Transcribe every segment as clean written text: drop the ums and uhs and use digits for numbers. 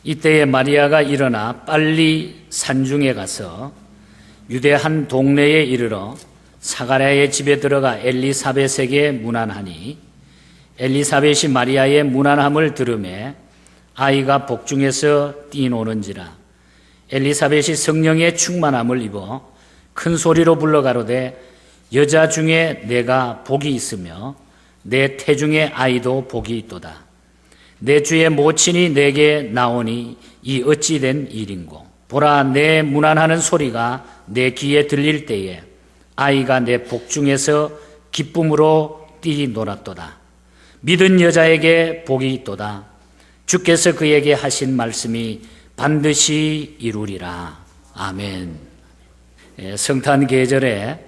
이때에 마리아가 일어나 빨리 산중에 가서 유대 한 동네에 이르러 사가랴의 집에 들어가 엘리사벳에게 문안하니 엘리사벳이 마리아의 문안함을 들으매 아이가 복중에서 뛰노는지라. 엘리사벳이 성령의 충만함을 입어 큰 소리로 불러가로되 여자 중에 내가 복이 있으며 내 태중의 아이도 복이 있도다. 내 주의 모친이 내게 나오니 이 어찌 된 일인고. 보라, 내 문안하는 소리가 내 귀에 들릴 때에 아이가 내 복중에서 기쁨으로 뛰놀았도다. 믿은 여자에게 복이 있도다. 주께서 그에게 하신 말씀이 반드시 이루리라. 아멘. 성탄 계절에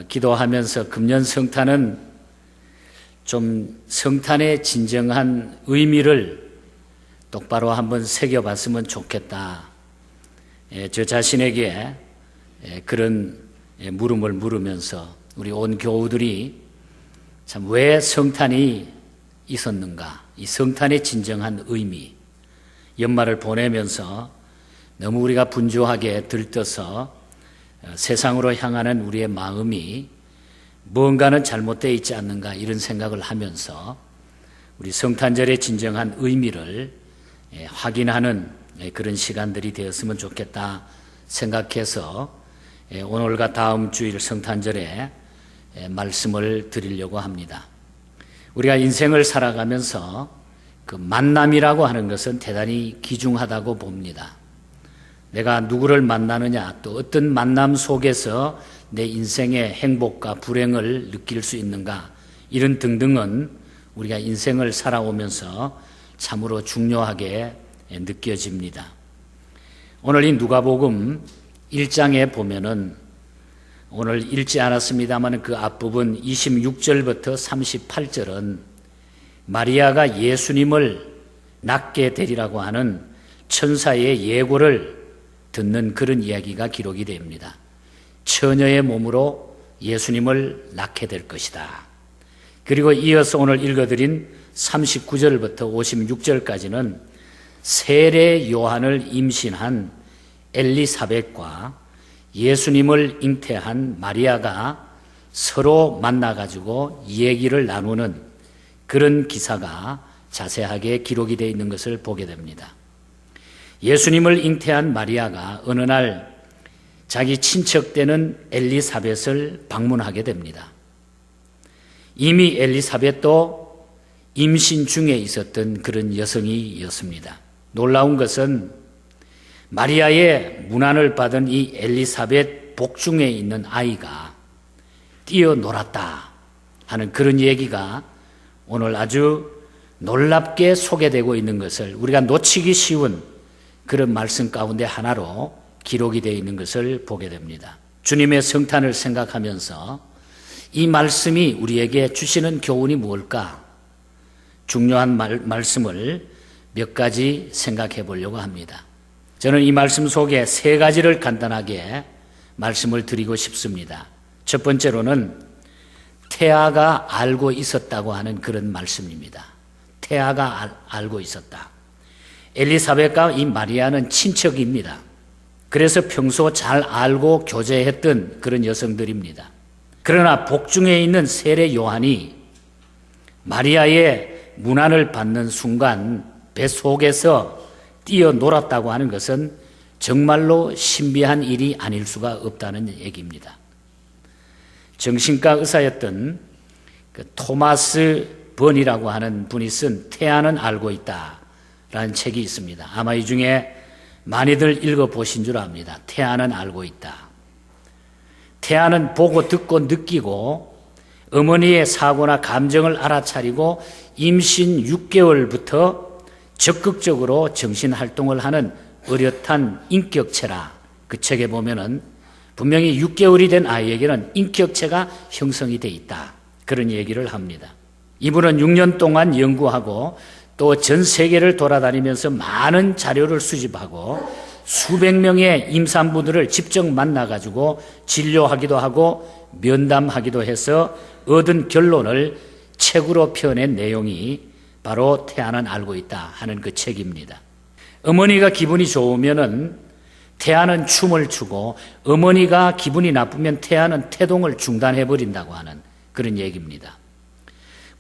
기도하면서 금년 성탄은 좀 성탄의 진정한 의미를 똑바로 한번 새겨봤으면 좋겠다. 저 자신에게 그런 물음을 물으면서 우리 온 교우들이 참 왜 성탄이 있었는가, 이 성탄의 진정한 의미, 연말을 보내면서 너무 우리가 분주하게 들떠서 세상으로 향하는 우리의 마음이 뭔가는 잘못되어 있지 않는가, 이런 생각을 하면서 우리 성탄절의 진정한 의미를 확인하는 그런 시간들이 되었으면 좋겠다 생각해서 오늘과 다음 주일 성탄절에 말씀을 드리려고 합니다. 우리가 인생을 살아가면서 그 만남이라고 하는 것은 대단히 귀중하다고 봅니다. 내가 누구를 만나느냐, 또 어떤 만남 속에서 내 인생의 행복과 불행을 느낄 수 있는가, 이런 등등은 우리가 인생을 살아오면서 참으로 중요하게 느껴집니다. 오늘 이 누가복음 1장에 보면은, 오늘 읽지 않았습니다만 그 앞부분 26절부터 38절은 마리아가 예수님을 낳게 되리라고 하는 천사의 예고를 듣는 그런 이야기가 기록이 됩니다. 처녀의 몸으로 예수님을 낳게 될 것이다. 그리고 이어서 오늘 읽어드린 39절부터 56절까지는 세례 요한을 임신한 엘리사벳과 예수님을 잉태한 마리아가 서로 만나가지고 얘기를 나누는 그런 기사가 자세하게 기록이 되어 있는 것을 보게 됩니다. 예수님을 잉태한 마리아가 어느 날 자기 친척되는 엘리사벳을 방문하게 됩니다. 이미 엘리사벳도 임신 중에 있었던 그런 여성이었습니다. 놀라운 것은 마리아의 문안을 받은 이 엘리사벳 복중에 있는 아이가 뛰어놀았다 하는 그런 얘기가 오늘 아주 놀랍게 소개되고 있는 것을 우리가 놓치기 쉬운 그런 말씀 가운데 하나로 기록이 되어 있는 것을 보게 됩니다. 주님의 성탄을 생각하면서 이 말씀이 우리에게 주시는 교훈이 무엇일까? 중요한 말씀을 몇 가지 생각해 보려고 합니다. 저는 이 말씀 속에 세 가지를 간단하게 말씀을 드리고 싶습니다. 첫 번째로는 태아가 알고 있었다고 하는 그런 말씀입니다. 태아가 알고 있었다. 엘리사벳과 이 마리아는 친척입니다. 그래서 평소 잘 알고 교제했던 그런 여성들입니다. 그러나 복중에 있는 세례 요한이 마리아의 문안을 받는 순간 뱃속에서 뛰어놀았다고 하는 것은 정말로 신비한 일이 아닐 수가 없다는 얘기입니다. 정신과 의사였던 그 토마스 번이라고 하는 분이 쓴 태아는 알고 있다라는 책이 있습니다. 아마 이 중에 많이들 읽어보신 줄 압니다. 태아는 알고 있다. 태아는 보고 듣고 느끼고 어머니의 사고나 감정을 알아차리고 임신 6개월부터 적극적으로 정신활동을 하는 어엿한 인격체라. 그 책에 보면은 분명히 6개월이 된 아이에게는 인격체가 형성이 돼 있다. 그런 얘기를 합니다. 이분은 6년 동안 연구하고 또 전 세계를 돌아다니면서 많은 자료를 수집하고 수백 명의 임산부들을 직접 만나가지고 진료하기도 하고 면담하기도 해서 얻은 결론을 책으로 펴낸 내용이 바로 태아는 알고 있다 하는 그 책입니다. 어머니가 기분이 좋으면은 태아는 춤을 추고 어머니가 기분이 나쁘면 태아는 태동을 중단해버린다고 하는 그런 얘기입니다.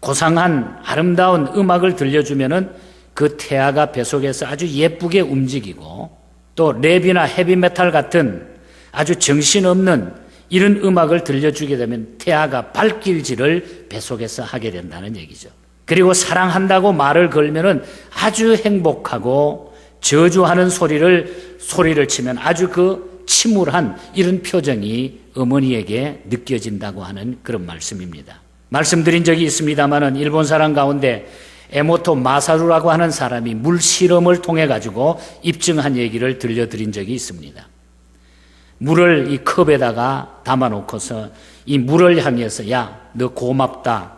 고상한 아름다운 음악을 들려주면은 그 태아가 뱃속에서 아주 예쁘게 움직이고 또 랩이나 헤비메탈 같은 아주 정신없는 이런 음악을 들려주게 되면 태아가 발길질을 뱃속에서 하게 된다는 얘기죠. 그리고 사랑한다고 말을 걸면은 아주 행복하고 저주하는 소리를 치면 아주 그 침울한 이런 표정이 어머니에게 느껴진다고 하는 그런 말씀입니다. 말씀드린 적이 있습니다마는 일본 사람 가운데 에모토 마사루라고 하는 사람이 물 실험을 통해 가지고 입증한 얘기를 들려드린 적이 있습니다. 물을 이 컵에다가 담아놓고서 이 물을 향해서 야, 너 고맙다,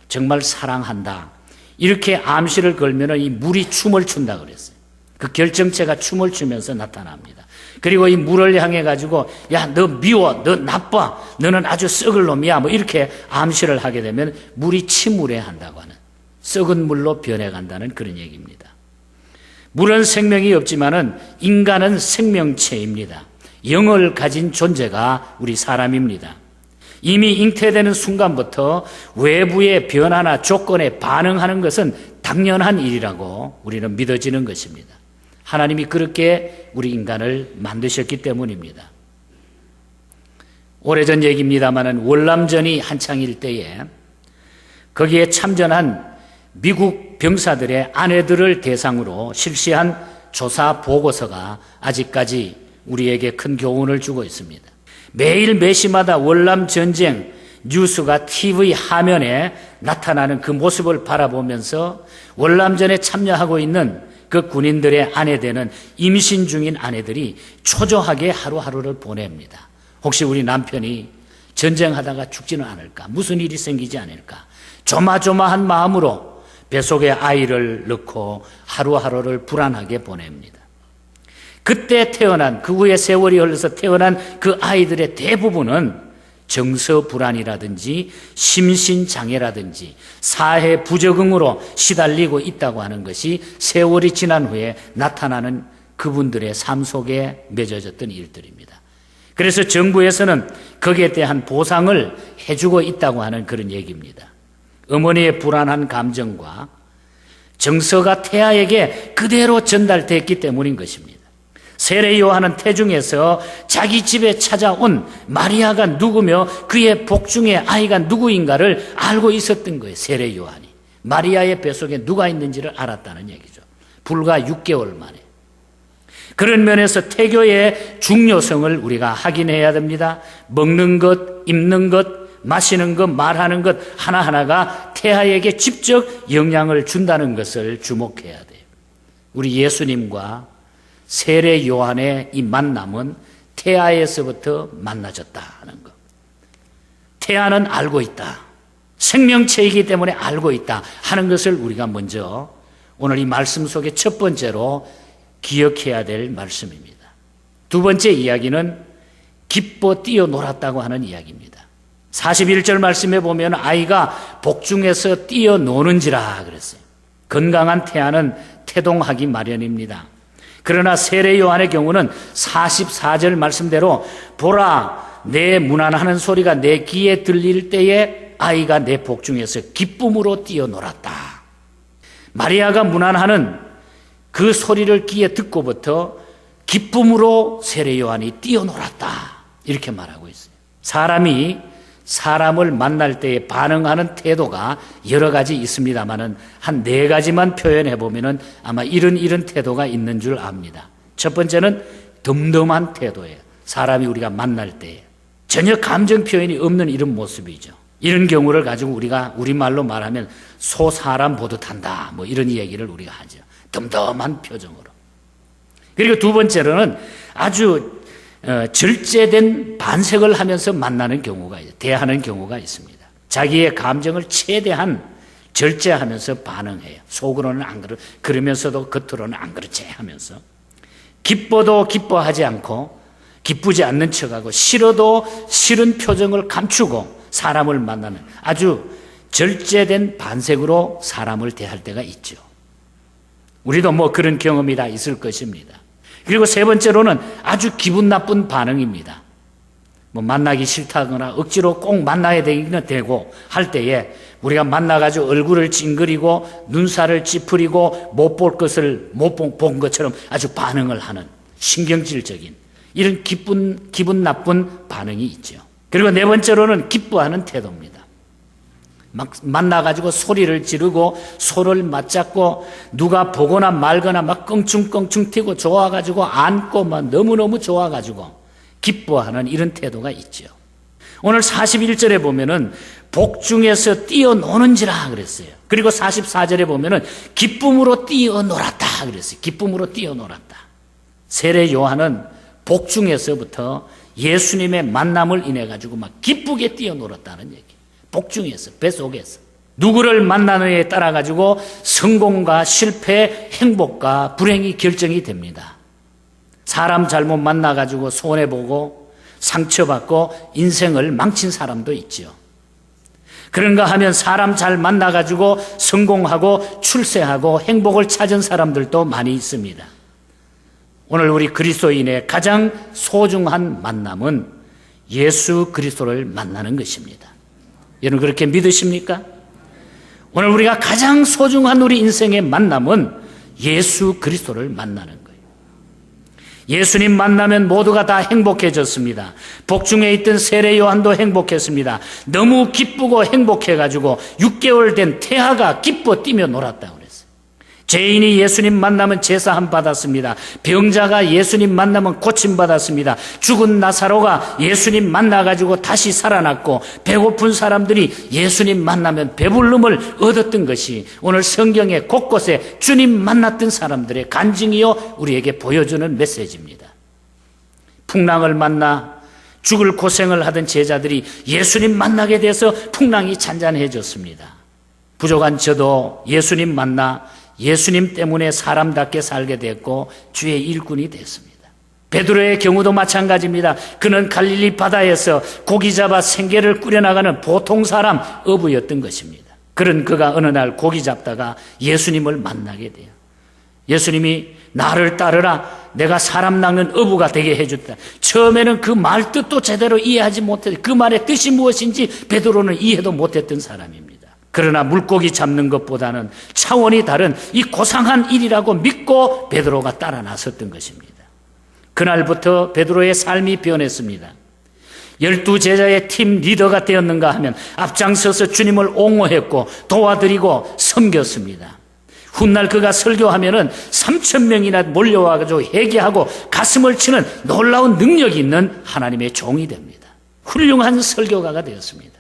정말 사랑한다, 이렇게 암시를 걸면은 이 물이 춤을 춘다 그랬어요. 그 결정체가 춤을 추면서 나타납니다. 그리고 이 물을 향해 가지고 야, 너 미워, 너 나빠, 너는 아주 썩을 놈이야, 뭐 이렇게 암시를 하게 되면 물이 침울해 한다고 하는, 썩은 물로 변해간다는 그런 얘기입니다. 물은 생명이 없지만은 인간은 생명체입니다. 영을 가진 존재가 우리 사람입니다. 이미 잉태되는 순간부터 외부의 변화나 조건에 반응하는 것은 당연한 일이라고 우리는 믿어지는 것입니다. 하나님이 그렇게 우리 인간을 만드셨기 때문입니다. 오래전 얘기입니다마는 월남전이 한창일 때에 거기에 참전한 미국 병사들의 아내들을 대상으로 실시한 조사 보고서가 아직까지 우리에게 큰 교훈을 주고 있습니다. 매일 매시마다 월남전쟁 뉴스가 TV 화면에 나타나는 그 모습을 바라보면서 월남전에 참여하고 있는 그 군인들의 아내 되는 임신 중인 아내들이 초조하게 하루하루를 보냅니다. 혹시 우리 남편이 전쟁하다가 죽지는 않을까? 무슨 일이 생기지 않을까? 조마조마한 마음으로 뱃속에 아이를 넣고 하루하루를 불안하게 보냅니다. 그때 태어난, 그 후에 세월이 흘러서 태어난 그 아이들의 대부분은 정서불안이라든지 심신장애라든지 사회 부적응으로 시달리고 있다고 하는 것이 세월이 지난 후에 나타나는 그분들의 삶 속에 맺어졌던 일들입니다. 그래서 정부에서는 거기에 대한 보상을 해주고 있다고 하는 그런 얘기입니다. 어머니의 불안한 감정과 정서가 태아에게 그대로 전달됐기 때문인 것입니다. 세례 요한은 태중에서 자기 집에 찾아온 마리아가 누구며 그의 복중의 아이가 누구인가를 알고 있었던 거예요. 세례 요한이 마리아의 뱃속에 누가 있는지를 알았다는 얘기죠. 불과 6개월 만에. 그런 면에서 태교의 중요성을 우리가 확인해야 됩니다. 먹는 것, 입는 것, 마시는 것, 말하는 것 하나하나가 태아에게 직접 영향을 준다는 것을 주목해야 돼요. 우리 예수님과 세례 요한의 이 만남은 태아에서부터 만나졌다는 것. 태아는 알고 있다. 생명체이기 때문에 알고 있다 하는 것을 우리가 먼저 오늘 이 말씀 속에 첫 번째로 기억해야 될 말씀입니다. 두 번째 이야기는 기뻐 뛰어놀았다고 하는 이야기입니다. 41절 말씀에 보면 아이가 복중에서 뛰어노는지라 그랬어요. 건강한 태아는 태동하기 마련입니다. 그러나 세례 요한의 경우는 44절 말씀대로 보라, 내 문안하는 소리가 내 귀에 들릴 때에 아이가 내 복중에서 기쁨으로 뛰어놀았다. 마리아가 문안하는 그 소리를 귀에 듣고부터 기쁨으로 세례 요한이 뛰어놀았다 이렇게 말하고 있어요. 사람이 사람을 만날 때에 반응하는 태도가 여러 가지 있습니다만은 한 4가지만 표현해 보면은 아마 이런 태도가 있는 줄 압니다. 첫 번째는 덤덤한 태도예요. 사람이 우리가 만날 때 전혀 감정 표현이 없는 이런 모습이죠. 이런 경우를 가지고 우리가 우리말로 말하면 소사람 보듯 한다 뭐 이런 얘기를 우리가 하죠. 덤덤한 표정으로. 그리고 두 번째로는 아주 절제된 반색을 하면서 만나는 경우가 대하는 경우가 있습니다. 자기의 감정을 최대한 절제하면서 반응해요. 속으로는 안 그러면서도 겉으로는 안 그렇지 하면서 기뻐도 기뻐하지 않고 기쁘지 않는 척하고 싫어도 싫은 표정을 감추고 사람을 만나는 아주 절제된 반색으로 사람을 대할 때가 있죠. 우리도 뭐 그런 경험이 다 있을 것입니다. 그리고 세 번째로는 아주 기분 나쁜 반응입니다. 뭐 만나기 싫다거나 억지로 꼭 만나야 되기는 되고 할 때에 우리가 만나가지고 얼굴을 찡그리고 눈살을 찌푸리고 못 볼 것을 못 본 것처럼 아주 반응을 하는 신경질적인 이런 기분 나쁜 반응이 있죠. 그리고 네 번째로는 기뻐하는 태도입니다. 막 만나가지고 소리를 지르고 소를 맞잡고 누가 보거나 말거나 막 껑충껑충 튀고 좋아가지고 안고 막 너무너무 좋아가지고 기뻐하는 이런 태도가 있죠. 오늘 41절에 보면은 복중에서 뛰어노는지라 그랬어요. 그리고 44절에 보면은 기쁨으로 뛰어놀았다 그랬어요. 기쁨으로 뛰어놀았다. 세례 요한은 복중에서부터 예수님의 만남을 인해 가지고 막 기쁘게 뛰어놀았다는 얘기. 복중에서, 뱃속에서. 누구를 만나느냐에 따라 가지고 성공과 실패, 행복과 불행이 결정이 됩니다. 사람 잘못 만나 가지고 손해보고 상처받고 인생을 망친 사람도 있죠. 그런가 하면 사람 잘 만나 가지고 성공하고 출세하고 행복을 찾은 사람들도 많이 있습니다. 오늘 우리 그리스도인의 가장 소중한 만남은 예수 그리스도를 만나는 것입니다. 여러분 그렇게 믿으십니까? 오늘 우리가 가장 소중한 우리 인생의 만남은 예수 그리스도를 만나는 거예요. 예수님 만나면 모두가 다 행복해졌습니다. 복중에 있던 세례 요한도 행복했습니다. 너무 기쁘고 행복해가지고 6개월 된 태아가 기뻐 뛰며 놀았다고 그랬어요. 죄인이 예수님 만나면 제사함 받았습니다. 병자가 예수님 만나면 고침 받았습니다. 죽은 나사로가 예수님 만나가지고 다시 살아났고 배고픈 사람들이 예수님 만나면 배부름을 얻었던 것이 오늘 성경의 곳곳에 주님 만났던 사람들의 간증이요 우리에게 보여주는 메시지입니다. 풍랑을 만나 죽을 고생을 하던 제자들이 예수님 만나게 돼서 풍랑이 잔잔해졌습니다. 부족한 저도 예수님 만나 예수님 때문에 사람답게 살게 됐고 주의 일꾼이 됐습니다. 베드로의 경우도 마찬가지입니다. 그는 갈릴리 바다에서 고기 잡아 생계를 꾸려나가는 보통 사람 어부였던 것입니다. 그런 그가 어느 날 고기 잡다가 예수님을 만나게 돼요. 예수님이 나를 따르라, 내가 사람 낚는 어부가 되게 해줬다. 처음에는 그 말 뜻도 제대로 이해하지 못했어요. 그 말의 뜻이 무엇인지 베드로는 이해도 못했던 사람입니다. 그러나 물고기 잡는 것보다는 차원이 다른 이 고상한 일이라고 믿고 베드로가 따라 나섰던 것입니다. 그날부터 베드로의 삶이 변했습니다. 12제자의 팀 리더가 되었는가 하면 앞장서서 주님을 옹호했고 도와드리고 섬겼습니다. 훗날 그가 설교하면은 3,000명이나 몰려와가지고 회개하고 가슴을 치는 놀라운 능력이 있는 하나님의 종이 됩니다. 훌륭한 설교가가 되었습니다.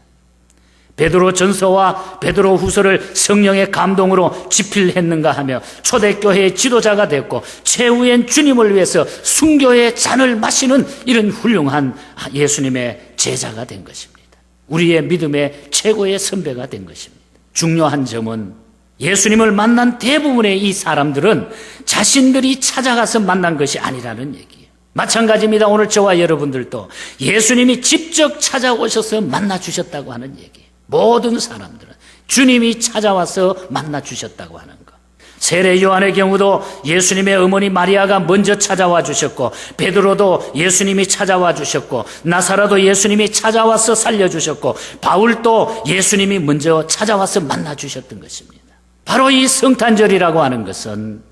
베드로 전서와 베드로 후서를 성령의 감동으로 집필했는가 하며 초대교회의 지도자가 됐고 최후엔 주님을 위해서 순교의 잔을 마시는 이런 훌륭한 예수님의 제자가 된 것입니다. 우리의 믿음의 최고의 선배가 된 것입니다. 중요한 점은 예수님을 만난 대부분의 이 사람들은 자신들이 찾아가서 만난 것이 아니라는 얘기예요. 마찬가지입니다. 오늘 저와 여러분들도 예수님이 직접 찾아오셔서 만나주셨다고 하는 얘기예요. 모든 사람들은 주님이 찾아와서 만나주셨다고 하는 것. 세례 요한의 경우도 예수님의 어머니 마리아가 먼저 찾아와 주셨고 베드로도 예수님이 찾아와 주셨고 나사로도 예수님이 찾아와서 살려주셨고 바울도 예수님이 먼저 찾아와서 만나주셨던 것입니다. 바로 이 성탄절이라고 하는 것은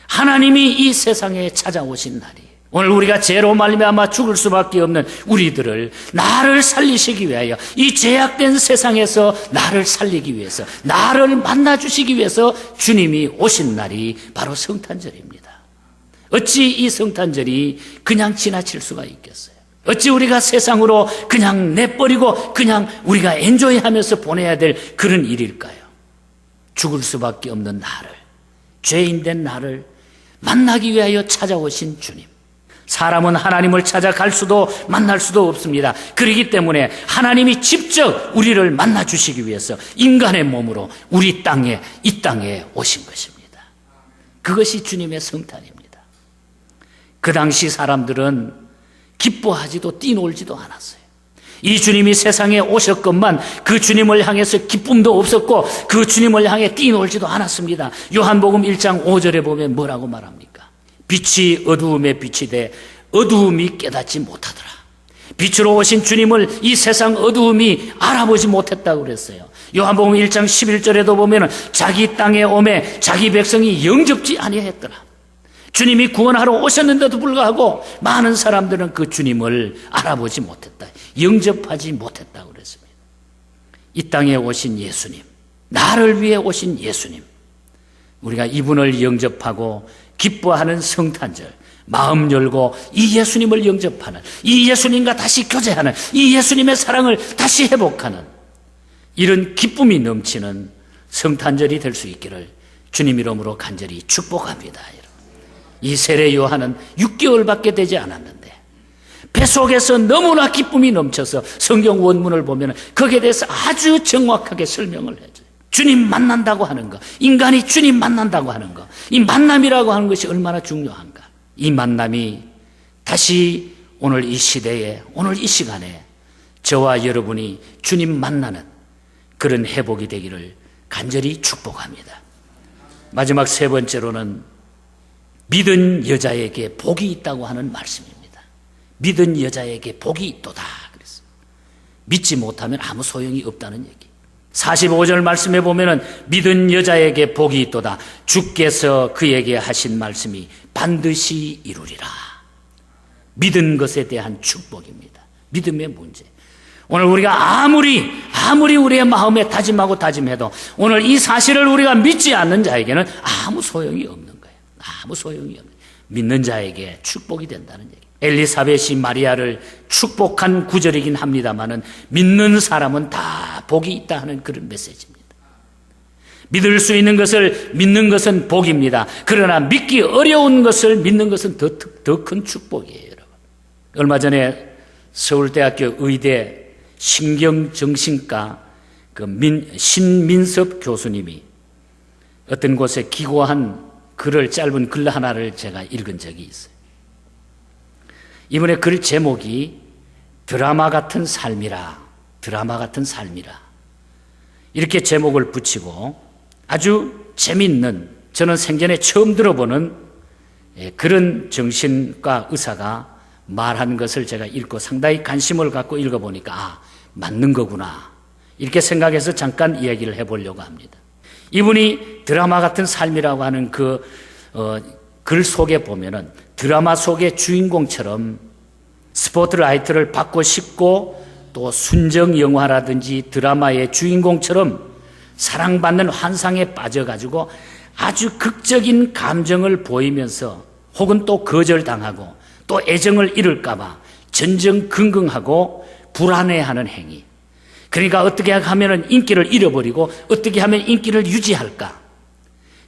하나님이 이 세상에 찾아오신 날이에요. 오늘 우리가 죄로 말미암아 죽을 수밖에 없는 우리들을 나를 살리시기 위하여 이 죄악된 세상에서 나를 살리기 위해서 나를 만나주시기 위해서 주님이 오신 날이 바로 성탄절입니다. 어찌 이 성탄절이 그냥 지나칠 수가 있겠어요? 어찌 우리가 세상으로 그냥 내버리고 그냥 우리가 엔조이하면서 보내야 될 그런 일일까요? 죽을 수밖에 없는 나를, 죄인된 나를 만나기 위하여 찾아오신 주님. 사람은 하나님을 찾아갈 수도 만날 수도 없습니다. 그렇기 때문에 하나님이 직접 우리를 만나주시기 위해서 인간의 몸으로 우리 땅에, 이 땅에 오신 것입니다. 그것이 주님의 성탄입니다. 그 당시 사람들은 기뻐하지도 뛰놀지도 않았어요. 이 주님이 세상에 오셨건만 그 주님을 향해서 기쁨도 없었고 그 주님을 향해 뛰놀지도 않았습니다. 요한복음 1장 5절에 보면 뭐라고 말합니까? 빛이 어두움에 빛이 돼 어두움이 깨닫지 못하더라. 빛으로 오신 주님을 이 세상 어두움이 알아보지 못했다고 그랬어요. 요한복음 1장 11절에도 보면 자기 땅에 오매 자기 백성이 영접지 아니했더라. 주님이 구원하러 오셨는데도 불구하고 많은 사람들은 그 주님을 알아보지 못했다. 영접하지 못했다고 그랬습니다. 이 땅에 오신 예수님, 나를 위해 오신 예수님, 우리가 이분을 영접하고 기뻐하는 성탄절, 마음 열고 이 예수님을 영접하는, 이 예수님과 다시 교제하는, 이 예수님의 사랑을 다시 회복하는 이런 기쁨이 넘치는 성탄절이 될 수 있기를 주님 이름으로 간절히 축복합니다. 이 세례 요한은 6개월밖에 되지 않았는데 뱃속에서 너무나 기쁨이 넘쳐서 성경 원문을 보면 거기에 대해서 아주 정확하게 설명을 해줘요. 주님 만난다고 하는 것, 인간이 주님 만난다고 하는 것, 이 만남이라고 하는 것이 얼마나 중요한가. 이 만남이 다시 오늘 이 시대에, 오늘 이 시간에 저와 여러분이 주님 만나는 그런 회복이 되기를 간절히 축복합니다. 마지막 세 번째로는 믿은 여자에게 복이 있다고 하는 말씀입니다. 믿은 여자에게 복이 있도다 그랬어요. 믿지 못하면 아무 소용이 없다는 얘기. 45절 말씀에 보면은 믿은 여자에게 복이 있도다. 주께서 그에게 하신 말씀이 반드시 이루리라. 믿은 것에 대한 축복입니다. 믿음의 문제. 오늘 우리가 아무리 우리의 마음에 다짐하고 다짐해도 오늘 이 사실을 우리가 믿지 않는 자에게는 아무 소용이 없는 거예요. 아무 소용이 없는, 믿는 자에게 축복이 된다는 얘기. 엘리사벳이 마리아를 축복한 구절이긴 합니다만은 믿는 사람은 다 복이 있다 하는 그런 메시지입니다. 믿을 수 있는 것을 믿는 것은 복입니다. 그러나 믿기 어려운 것을 믿는 것은 더 큰 축복이에요, 여러분. 얼마 전에 서울대학교 의대 신경정신과 신민섭 교수님이 어떤 곳에 기고한 글을, 짧은 글 하나를 제가 읽은 적이 있어요. 이번에 글 제목이 드라마 같은 삶이라, 드라마 같은 삶이라 이렇게 제목을 붙이고 아주 재미있는, 저는 생전에 처음 들어보는 그런 정신과 의사가 말한 것을 제가 읽고 상당히 관심을 갖고 읽어보니까 맞는 거구나 이렇게 생각해서 잠깐 이야기를 해보려고 합니다. 이분이 드라마 같은 삶이라고 하는 글 속에 보면은 드라마 속의 주인공처럼 스포트라이트를 받고 싶고 또 순정 영화라든지 드라마의 주인공처럼 사랑받는 환상에 빠져가지고 아주 극적인 감정을 보이면서 혹은 또 거절당하고 또 애정을 잃을까봐 전전긍긍하고 불안해하는 행위. 그러니까 어떻게 하면 인기를 잃어버리고 어떻게 하면 인기를 유지할까?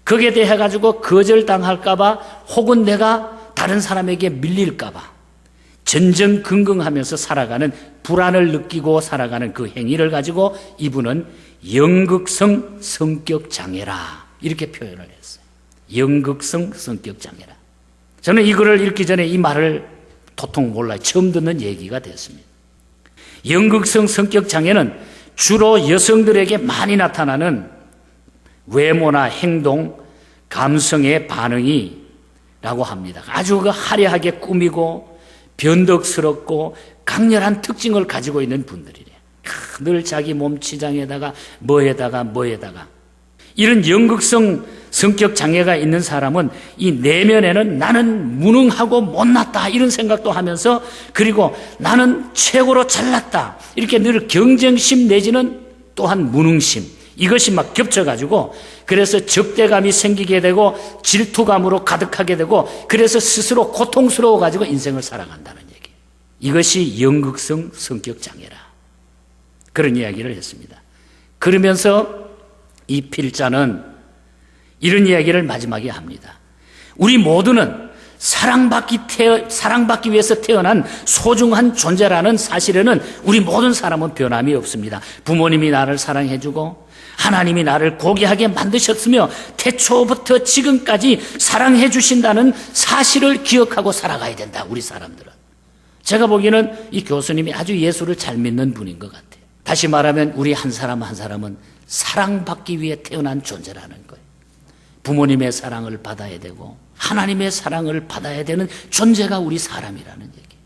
거기에 대해 가지고 거절당할까봐 혹은 내가 다른 사람에게 밀릴까봐 전전긍긍하면서 살아가는, 불안을 느끼고 살아가는 그 행위를 가지고 이분은 연극성 성격 장애라 이렇게 표현을 했어요. 연극성 성격 장애라. 저는 이 글을 읽기 전에 이 말을 도통 몰라요. 처음 듣는 얘기가 됐습니다. 연극성 성격 장애는 주로 여성들에게 많이 나타나는 외모나 행동, 감성의 반응이라고 합니다. 아주 화려하게 꾸미고 변덕스럽고 강렬한 특징을 가지고 있는 분들이래요. 늘 자기 몸 치장에다가 뭐에다가 이런 연극성 성격 장애가 있는 사람은 이 내면에는 나는 무능하고 못났다 이런 생각도 하면서, 그리고 나는 최고로 잘났다 이렇게 늘 경쟁심 내지는 또한 무능심, 이것이 막 겹쳐가지고 그래서 적대감이 생기게 되고 질투감으로 가득하게 되고 그래서 스스로 고통스러워 가지고 인생을 살아간다는 얘기. 이것이 연극성 성격 장애라 그런 이야기를 했습니다. 그러면서 이 필자는 이런 이야기를 마지막에 합니다. 우리 모두는 사랑받기 위해서 태어난 소중한 존재라는 사실에는 우리 모든 사람은 변함이 없습니다. 부모님이 나를 사랑해주고 하나님이 나를 고귀하게 만드셨으며 태초부터 지금까지 사랑해 주신다는 사실을 기억하고 살아가야 된다. 우리 사람들은 제가 보기에는 이 교수님이 아주 예수를 잘 믿는 분인 것 같아요. 다시 말하면 우리 한 사람 한 사람은 사랑받기 위해 태어난 존재라는 거예요. 부모님의 사랑을 받아야 되고 하나님의 사랑을 받아야 되는 존재가 우리 사람이라는 얘기예요.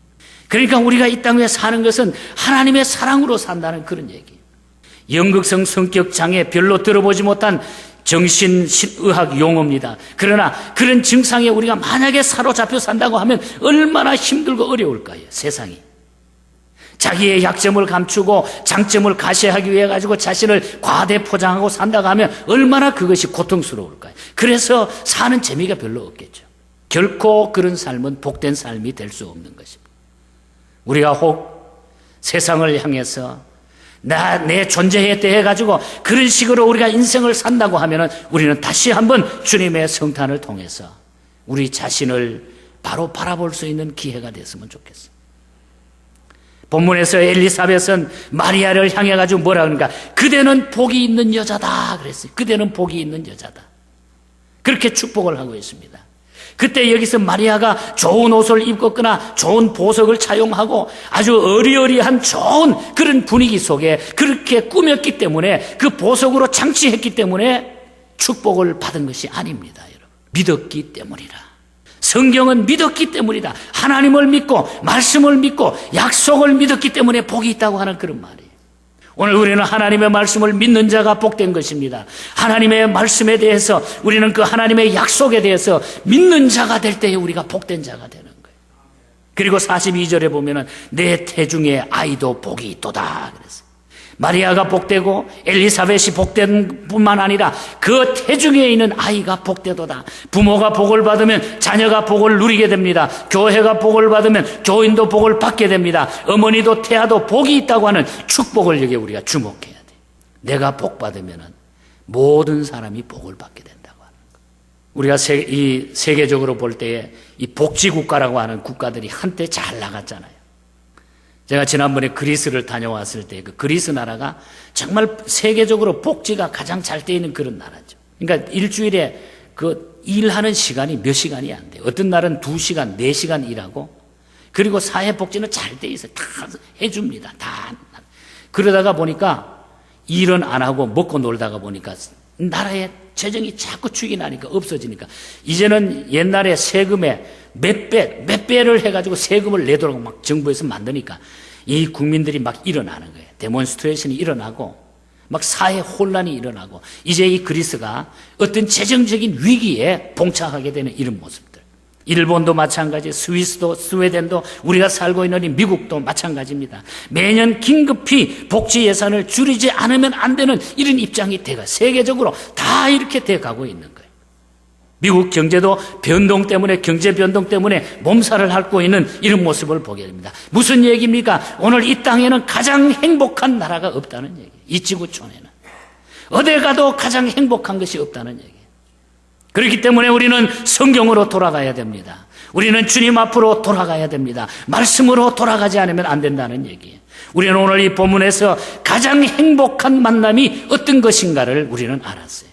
그러니까 우리가 이 땅에 사는 것은 하나님의 사랑으로 산다는 그런 얘기예요. 연극성 성격 장애, 별로 들어보지 못한 정신의학 용어입니다. 그러나 그런 증상에 우리가 만약에 사로잡혀 산다고 하면 얼마나 힘들고 어려울까요? 세상이. 자기의 약점을 감추고 장점을 가시하기 위해 가지고 자신을 과대 포장하고 산다고 하면 얼마나 그것이 고통스러울까요? 그래서 사는 재미가 별로 없겠죠. 결코 그런 삶은 복된 삶이 될 수 없는 것입니다. 우리가 혹 세상을 향해서 내 존재에 대해 가지고 그런 식으로 우리가 인생을 산다고 하면은 우리는 다시 한번 주님의 성탄을 통해서 우리 자신을 바로 바라볼 수 있는 기회가 됐으면 좋겠어요. 본문에서 엘리사벳은 마리아를 향해 가지고 뭐라 그러니까 그대는 복이 있는 여자다 그랬어요. 그대는 복이 있는 여자다. 그렇게 축복을 하고 있습니다. 그때 여기서 마리아가 좋은 옷을 입었거나 좋은 보석을 차용하고 아주 어리어리한 좋은 그런 분위기 속에 그렇게 꾸몄기 때문에 그 보석으로 장치했기 때문에 축복을 받은 것이 아닙니다. 여러분. 믿었기 때문이라. 성경은 믿었기 때문이다. 하나님을 믿고 말씀을 믿고 약속을 믿었기 때문에 복이 있다고 하는 그런 말이에요. 오늘 우리는 하나님의 말씀을 믿는 자가 복된 것입니다. 하나님의 말씀에 대해서 우리는 그 하나님의 약속에 대해서 믿는 자가 될 때에 우리가 복된 자가 되는 거예요. 그리고 42절에 보면은 내 태중의 아이도 복이 있도다 그랬어요. 마리아가 복되고 엘리사벳이 복된 뿐만 아니라 그 태중에 있는 아이가 복되도다. 부모가 복을 받으면 자녀가 복을 누리게 됩니다. 교회가 복을 받으면 교인도 복을 받게 됩니다. 어머니도 태아도 복이 있다고 하는 축복을 여기에 우리가 주목해야 돼요. 내가 복 받으면 모든 사람이 복을 받게 된다고 하는 거예요. 우리가 이 세계적으로 볼 때에 이 복지국가라고 하는 국가들이 한때 잘 나갔잖아요. 제가 지난번에 그리스를 다녀왔을 때 그 그리스 나라가 정말 세계적으로 복지가 가장 잘 돼 있는 그런 나라죠. 그러니까 일주일에 그 일하는 시간이 몇 시간이 안 돼요. 어떤 날은 2시간, 4시간 일하고 그리고 사회복지는 잘 돼 있어요. 다 해줍니다. 다. 그러다가 보니까 일은 안 하고 먹고 놀다가 보니까 나라의 재정이 자꾸 축이 나니까 없어지니까 이제는 옛날에 세금에 몇 배를 해가지고 세금을 내도록 막 정부에서 만드니까 이 국민들이 막 일어나는 거예요. 데몬스트레이션이 일어나고 막 사회 혼란이 일어나고 이제 이 그리스가 어떤 재정적인 위기에 봉착하게 되는 이런 모습들. 일본도 마찬가지, 스위스도, 스웨덴도, 우리가 살고 있는 이 미국도 마찬가지입니다. 매년 긴급히 복지 예산을 줄이지 않으면 안 되는 이런 입장이 돼가 세계적으로 다 이렇게 돼가고 있는 거예요. 미국 경제도 변동 때문에, 경제 변동 때문에 몸살을 앓고 있는 이런 모습을 보게 됩니다. 무슨 얘기입니까? 오늘 이 땅에는 가장 행복한 나라가 없다는 얘기예요. 이 지구촌에는. 어디 가도 가장 행복한 것이 없다는 얘기예요. 그렇기 때문에 우리는 성경으로 돌아가야 됩니다. 우리는 주님 앞으로 돌아가야 됩니다. 말씀으로 돌아가지 않으면 안 된다는 얘기예요. 우리는 오늘 이 본문에서 가장 행복한 만남이 어떤 것인가를 우리는 알았어요.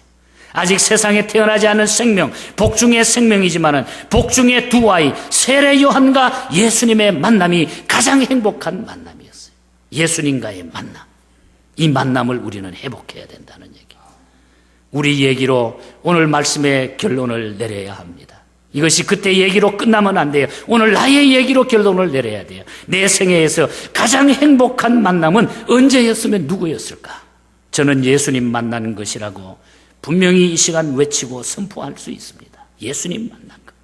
아직 세상에 태어나지 않은 생명, 복중의 생명이지만은 복중의 두 아이, 세례 요한과 예수님의 만남이 가장 행복한 만남이었어요. 예수님과의 만남. 이 만남을 우리는 회복해야 된다는 얘기예요. 우리 얘기로 오늘 말씀의 결론을 내려야 합니다. 이것이 그때 얘기로 끝나면 안 돼요. 오늘 나의 얘기로 결론을 내려야 돼요. 내 생애에서 가장 행복한 만남은 언제였으면 누구였을까? 저는 예수님 만나는 것이라고 분명히 이 시간 외치고 선포할 수 있습니다. 예수님 만난 것.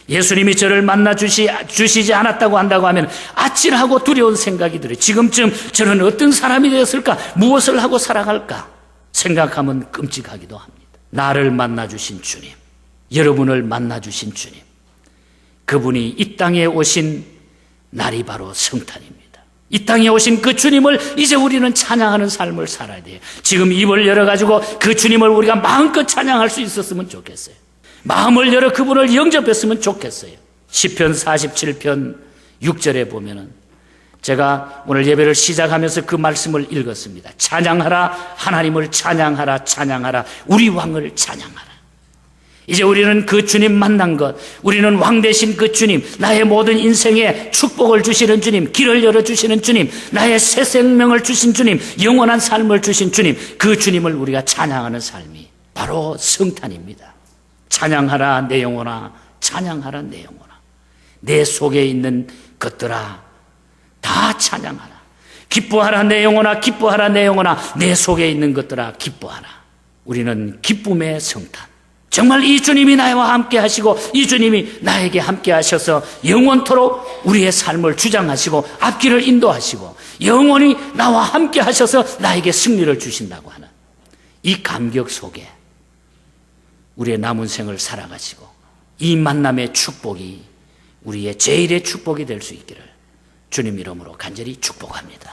예수님이 저를 만나 주시지 않았다고 한다고 하면 아찔하고 두려운 생각이 들어요. 지금쯤 저는 어떤 사람이 되었을까? 무엇을 하고 살아갈까? 생각하면 끔찍하기도 합니다. 나를 만나주신 주님, 여러분을 만나주신 주님, 그분이 이 땅에 오신 날이 바로 성탄입니다. 이 땅에 오신 그 주님을 이제 우리는 찬양하는 삶을 살아야 돼요. 지금 입을 열어가지고 그 주님을 우리가 마음껏 찬양할 수 있었으면 좋겠어요. 마음을 열어 그분을 영접했으면 좋겠어요. 시편 47편 6절에 보면은 제가 오늘 예배를 시작하면서 그 말씀을 읽었습니다. 찬양하라, 하나님을 찬양하라, 찬양하라, 우리 왕을 찬양하라. 이제 우리는 그 주님 만난 것, 우리는 왕 되신 그 주님, 나의 모든 인생에 축복을 주시는 주님, 길을 열어주시는 주님, 나의 새 생명을 주신 주님, 영원한 삶을 주신 주님, 그 주님을 우리가 찬양하는 삶이 바로 성탄입니다. 찬양하라 내 영혼아, 찬양하라 내 영혼아. 내 속에 있는 것들아 다 찬양하라. 기뻐하라 내 영혼아, 기뻐하라 내 영혼아. 내 속에 있는 것들아 기뻐하라. 우리는 기쁨의 성탄, 정말 이 주님이 나와 함께 하시고 이 주님이 나에게 함께 하셔서 영원토록 우리의 삶을 주장하시고 앞길을 인도하시고 영원히 나와 함께 하셔서 나에게 승리를 주신다고 하는 이 감격 속에 우리의 남은 생을 살아가시고 이 만남의 축복이 우리의 제일의 축복이 될 수 있기를 주님 이름으로 간절히 축복합니다.